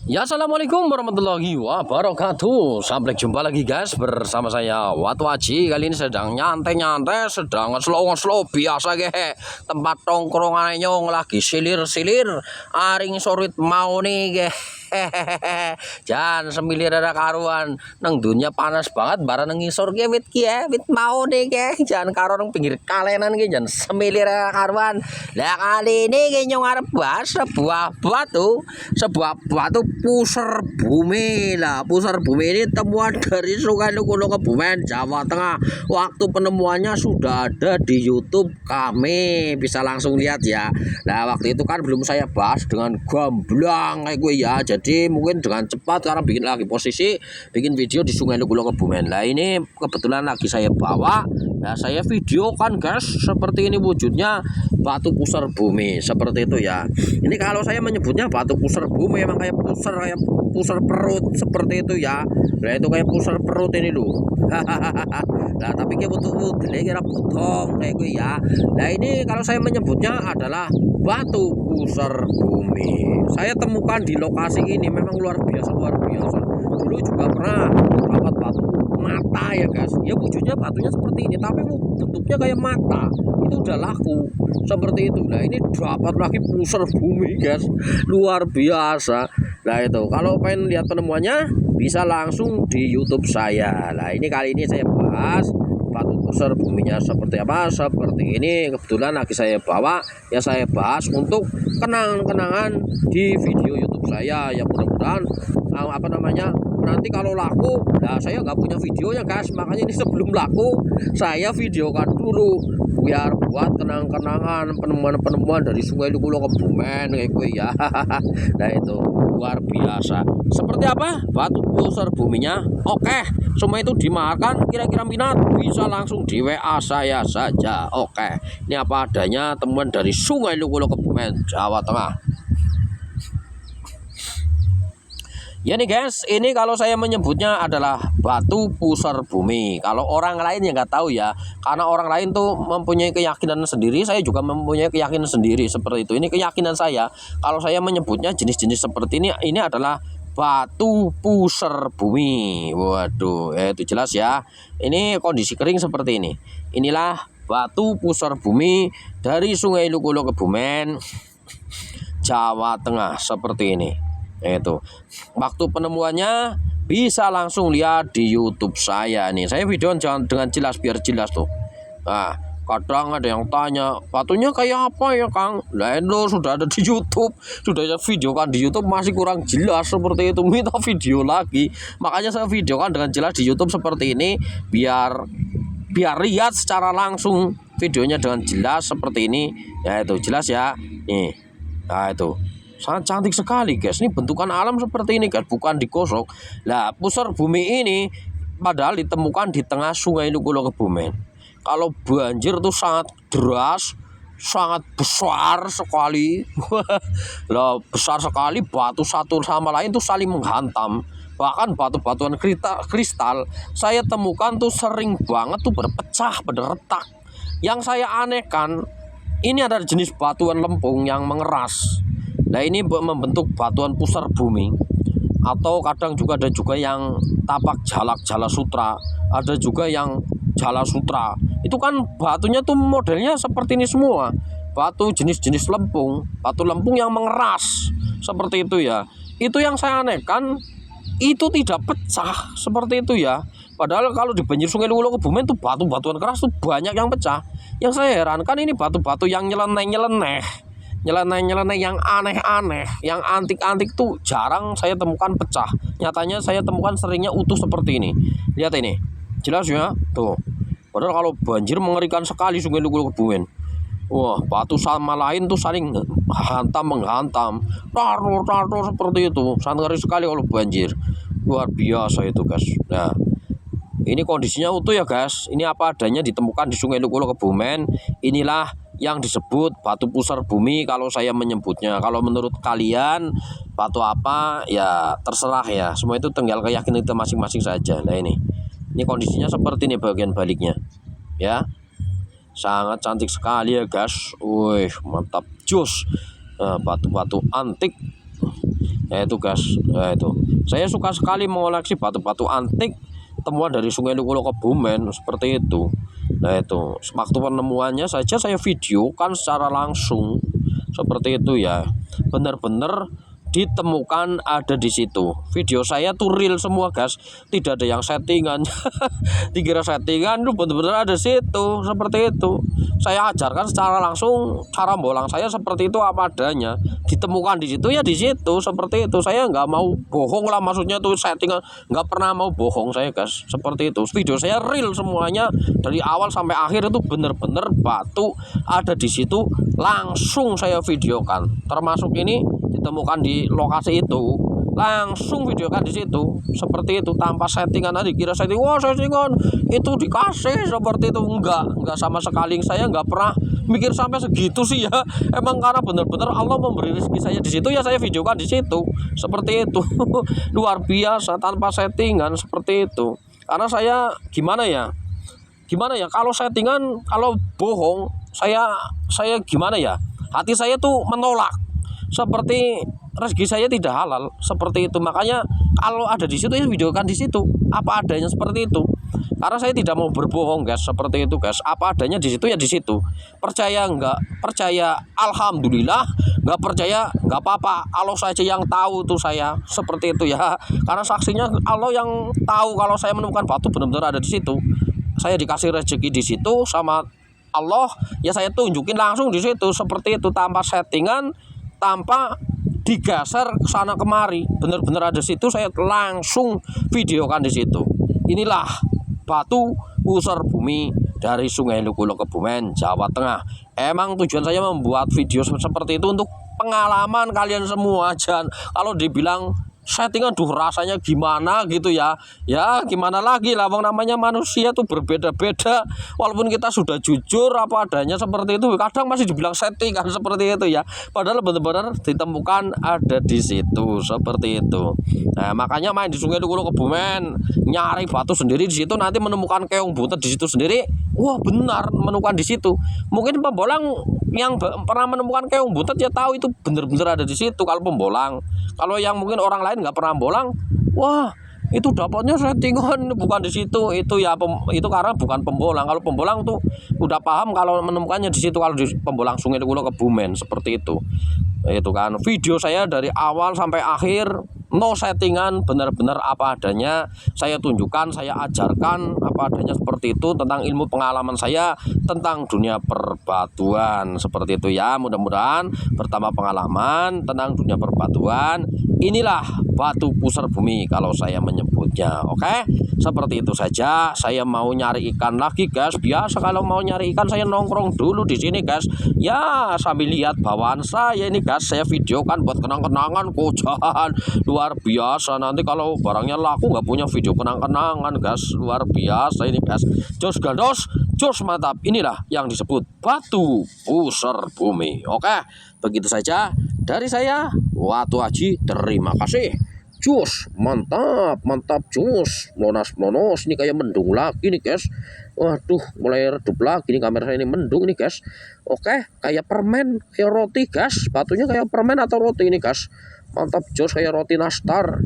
Ya, assalamualaikum warahmatullahi wabarakatuh. Sampai jumpa lagi guys bersama saya Watu Aji. Kali ini sedang nyantai-nyantai, sedang slow biasa ge. Tempat tongkrongan nyong lagi silir-silir, aring sorit mau nih ge. Jangan semilir ada karuan nang dunia panas banget barang nang ngisor ge wit mau nih ge. Jangan karo nang pinggir kalenan ge, jangan semilir ada karuan. Lah kali ini ge nyong arep bahas sebuah batu pusar bumi. Lah pusar bumi ini temuan dari Sungai Lukulo Kebumen, Jawa Tengah. Waktu penemuannya sudah ada di YouTube kami, bisa langsung lihat ya. Nah waktu itu kan belum saya bahas dengan gamblang kayak gue ya, jadi mungkin dengan cepat karena bikin lagi bikin video di Sungai Lukulo Kebumen. Nah ini kebetulan lagi saya bawa, nah saya video kan guys, seperti ini wujudnya batu pusar bumi seperti itu ya. Ini kalau saya menyebutnya batu pusar bumi emang kayak pusar perut seperti itu ya. Nah itu kayak pusar perut ini loh. Nah tapi kayak butuh kira potong kayak gue ya. Nah ini kalau saya menyebutnya adalah batu pusar bumi. Saya temukan di lokasi ini memang luar biasa. Dulu juga pernah dapat batu mata ya guys. Ya wujudnya batunya seperti ini tapi bentuknya kayak mata. Itu udah laku seperti itu. Nah ini dapat lagi pusar bumi guys, luar biasa. Nah itu kalau pengen lihat penemuannya bisa langsung di YouTube saya. Nah ini kali ini saya bahas batu pusar buminya seperti apa, seperti ini. Kebetulan lagi saya bawa ya, saya bahas untuk kenang-kenangan di video YouTube saya yang mudah-mudahan nanti kalau laku. Nah saya nggak punya videonya guys, makanya ini sebelum laku saya videokan dulu biar buat kenang-kenangan penemuan dari Sungai Lukulo Kebumen kayak gue ya. Nah itu luar biasa. Seperti apa batu pusar buminya? Oke, semua itu dimakan. Kira-kira minat bisa langsung di WA saya saja. Oke, ini apa adanya temuan dari Sungai Lukulo Kebumen, Jawa Tengah. Ya nih guys, ini kalau saya menyebutnya adalah batu pusar bumi. Kalau orang lain yang nggak tahu ya, karena orang lain tuh mempunyai keyakinan sendiri, saya juga mempunyai keyakinan sendiri seperti itu. Ini keyakinan saya. Kalau saya menyebutnya jenis-jenis seperti ini adalah batu pusar bumi. Waduh, itu jelas ya. Ini kondisi kering seperti ini. Inilah batu pusar bumi dari Sungai Lukulo Kebumen, Jawa Tengah seperti ini. Itu waktu penemuannya bisa langsung lihat di YouTube saya nih. Saya video dengan jelas biar jelas tuh. Nah, kadang ada yang tanya batunya kayak apa ya Kang? Lah itu sudah ada di YouTube, sudah saya videokan di YouTube, masih kurang jelas seperti itu. Minta video lagi, makanya saya videokan dengan jelas di YouTube seperti ini biar lihat secara langsung videonya dengan jelas seperti ini. Ya itu jelas ya. Nih, nah itu sangat cantik sekali guys. Ini bentukan alam seperti ini guys, bukan digosok. Nah pusar bumi ini padahal ditemukan di tengah Sungai Lukulo Kebumen. Kalau banjir tuh sangat deras, sangat besar sekali. Lah besar sekali, batu satu sama lain tuh saling menghantam. Bahkan batu-batuan kristal saya temukan tuh sering banget tuh berpecah, berretak. Yang saya anehkan, ini ada jenis batuan lempung yang mengeras. Nah ini membentuk batuan pusar bumi, atau kadang juga ada juga yang tapak jala sutra, ada juga yang jala sutra. Itu kan batunya tuh modelnya seperti ini semua, batu jenis-jenis lempung, batu lempung yang mengeras seperti itu ya. Itu yang saya anehkan, itu tidak pecah seperti itu ya. Padahal kalau di banjir Sungai Lukulo Kebumen tuh batu-batuan keras tuh banyak yang pecah. Yang saya herankan ini batu-batu yang nyeleneh yang aneh-aneh, yang antik-antik tuh jarang saya temukan pecah. Nyatanya saya temukan seringnya utuh seperti ini. Lihat ini, jelas ya tuh. Padahal kalau banjir mengerikan sekali Sungai Lukulo Kebumen. Wah, batu sama lain tuh saling menghantam, taruh seperti itu. Sangat ngeri sekali kalau banjir. Luar biasa itu guys. Nah, ini kondisinya utuh ya guys. Ini apa adanya ditemukan di Sungai Lukulo Kebumen. Inilah yang disebut batu pusar bumi kalau saya menyebutnya. Kalau menurut kalian batu apa ya terserah ya. Semua itu tinggal keyakinan kita masing-masing saja. Nah ini kondisinya seperti ini bagian baliknya ya. Sangat cantik sekali ya guys. Wih mantap, jos. Batu-batu antik Ya itu guys, ya itu. Saya suka sekali mengoleksi batu-batu antik temuan dari Sungai Lukulo Kebumen seperti itu. Nah itu, waktu penemuannya saja saya videokan secara langsung seperti itu ya. Benar-benar ditemukan ada di situ. Video saya tuh real semua guys, tidak ada yang settingan. Dikira settingan, tuh benar-benar ada situ seperti itu. Saya ajarkan secara langsung cara bolang saya seperti itu apa adanya. Ditemukan di situ ya di situ seperti itu. Saya nggak mau bohong lah, maksudnya tuh settingan, nggak pernah mau bohong saya guys seperti itu. Video saya real semuanya dari awal sampai akhir itu benar-benar batu ada di situ langsung saya videokan. Termasuk ini ditemukan di lokasi itu langsung videokan di situ seperti itu tanpa settingan. Aja kira setting, wah settingan itu dikasih seperti itu, enggak sama sekali. Saya nggak pernah mikir sampai segitu sih ya, emang karena benar-benar Allah memberi rezeki saya di situ ya saya videokan di situ seperti itu. Luar biasa tanpa settingan seperti itu. Karena saya gimana ya kalau settingan, kalau bohong saya gimana ya, hati saya tuh menolak seperti rezeki saya tidak halal seperti itu. Makanya kalau ada di situ ya videokan di situ apa adanya seperti itu. Karena saya tidak mau berbohong guys seperti itu guys. Apa adanya di situ ya di situ. Percaya enggak percaya alhamdulillah, enggak percaya enggak apa-apa. Allah saja yang tahu tuh saya seperti itu ya. Karena saksinya Allah yang tahu kalau saya menemukan batu benar-benar ada di situ. Saya dikasih rezeki di situ sama Allah ya, saya tunjukin langsung di situ seperti itu tanpa settingan, tanpa digeser ke sana kemari, benar-benar ada situ saya langsung videokan di situ. Inilah batu pusar bumi dari Sungai Lukulo Kebumen, Jawa Tengah. Emang tujuan saya membuat video seperti itu untuk pengalaman kalian semua aja. Kalau dibilang settingan duh rasanya gimana gitu ya, ya gimana lagi lah, bang, namanya manusia tuh berbeda-beda. Walaupun kita sudah jujur apa adanya seperti itu, kadang masih dibilang settingan seperti itu ya, padahal benar-benar ditemukan ada di situ seperti itu. Nah makanya main di Sungai Lukulo Kebumen, nyari batu sendiri di situ, nanti menemukan keong butet di situ sendiri. Wah benar menemukan di situ. Mungkin pembolang yang pernah menemukan keong butet ya tahu itu benar-benar ada di situ kalau pembolang. Kalau yang mungkin orang lain nggak pernah bolang, wah itu dapatnya settingan bukan di situ. Itu ya itu karena bukan pembolang. Kalau pembolang tuh udah paham kalau menemukannya di situ, kalau di pembolang Sungai Lukulo Kebumen seperti itu. Itu kan video saya dari awal sampai akhir no settingan, benar-benar apa adanya saya tunjukkan, saya ajarkan apa adanya seperti itu tentang ilmu pengalaman saya tentang dunia perbatuan seperti itu ya. Mudah-mudahan bertambah pengalaman tentang dunia perbatuan. Inilah batu pusar bumi kalau saya menyebutnya. Oke, seperti itu saja. Saya mau nyari ikan lagi guys. Biasa kalau mau nyari ikan saya nongkrong dulu di sini guys ya, sambil lihat bawaan saya ini guys. Saya videokan buat kenang-kenangan kojahan luar biasa. Nanti kalau barangnya laku nggak punya video kenang-kenangan guys, luar biasa ini guys. Jos gandos, jos mantap. Inilah yang disebut batu pusar bumi. Oke, begitu saja dari saya, Watu Haji. Terima kasih. Jos, mantap, mantap, jos, melonas, ini kayak mendung lagi nih guys. Waduh, mulai redup lagi nih kamera saya, ini mendung nih guys. Oke, kayak permen, kayak roti guys. Batunya kayak permen atau roti ini guys. Mantap, jos, kayak roti nastar.